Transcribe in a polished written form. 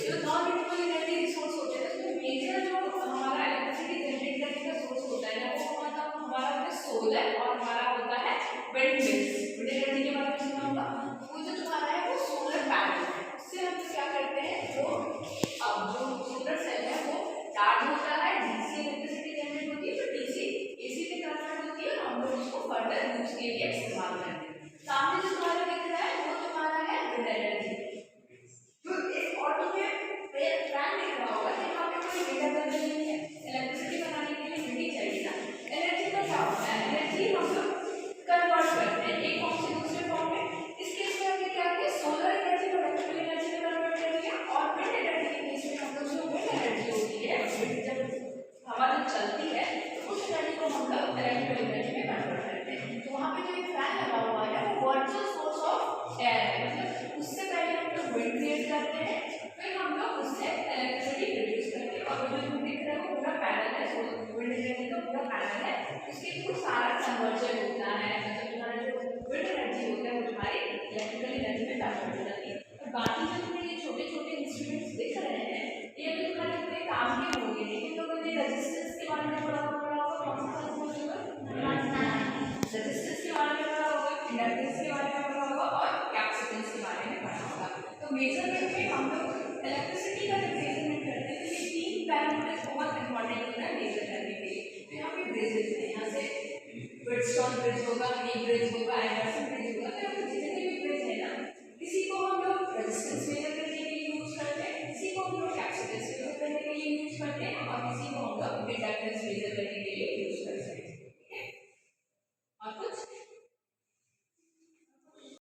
जो non renewable energy resource होते हैं उसमें मेजर जो हमारा इलेक्ट्रिसिटी जनरेट करने का सोर्स होता है ना वो मतलब हमारा होता है सोलर और हमारा होता है विंड मिल्स। विंड एनर्जी के बारे में सुना होगा। वो जो तुम्हारा है वो सोलर पैनल है, उससे हम क्या करते हैं जो अब जो सोलर सेल है वो चार्ज होता है, डीसी इलेक्ट्रिसिटी जनरेट होती है, फिर डीसी एसी में कन्वर्ट होती है और हम लोग उसको फर्दर यूज के लिए इस्तेमाल करते हैं। सामने जो तुम्हारा दिख रहा है वो तुम्हारा है विंड एनर्जी। तो एक और तुम्हें फैन दिख रहा होगा कि यहाँ पे कोई विंड एनर्जी नहीं है, इलेक्ट्रिसिटी बनाने के लिए विंड ही चाहिए ना। एनर्जी का क्या होता है, एनर्जी हम लोग कन्वर्ट करते हैं एक फॉर्म से दूसरे फॉर्म में। इस केस में हमने क्या किया, सोलर एनर्जी को इलेक्ट्रिकल एनर्जी में कन्वर्ट कर दिया और विंड एनर्जी के केस में हम लोग जो विंड एनर्जी होती है, विंड जब हवा जब चलती है तो उस एनर्जी को हम लोग इलेक्ट्रिकल एनर्जी में कन्वर्ट करते हैं। तो वहाँ पे जो एक फैन लगा हुआ है वो वर्चुअल सोर्स ऑफ एयर है, मतलब उससे पहले हम लोग विंड क्रिएट करते हैं, फिर हम लोग उससे इलेक्ट्रिसिटी प्रोड्यूस करते हैं। और जो तुम दिख रहे हो पूरा पैनल है, विंड एनर्जी का पूरा पैनल है, इसके थ्रू सारा कन्वर्जन होता है, मतलब तुम्हारा जो विंड एनर्जी होता है वो तुम्हारी इलेक्ट्रिकल एनर्जी में कन्वर्ट हो जाती है। और बाकी जो तुम्हें ये छोटे छोटे इंस्ट्रूमेंट्स दिख रहे हैं ये भी तुम्हारे पूरे काम के होंगे, लेकिन लोगों ने रेजिस्टेंस के बारे में पढ़ा होगा, कौन सा रेजिस्टेंस के बारे में पढ़ा होगा, इंडक्टेंस के बारे में पढ़ा होगा और कैपेसिटेंस के बारे में पढ़ा होगा। तो मेजरमेंट में हम लोग इलेक्ट्रिसिटी का जब मेजरमेंट करते हैं तो ये तीन पैरामीटर्स बहुत इंपॉर्टेंट होता है मेजर करने के लिए। तो यहाँ पे ब्रिजेस है, यहाँ से ब्रिजस्टोन ब्रिज होगा, नी ब्रिज होगा, एंडरसन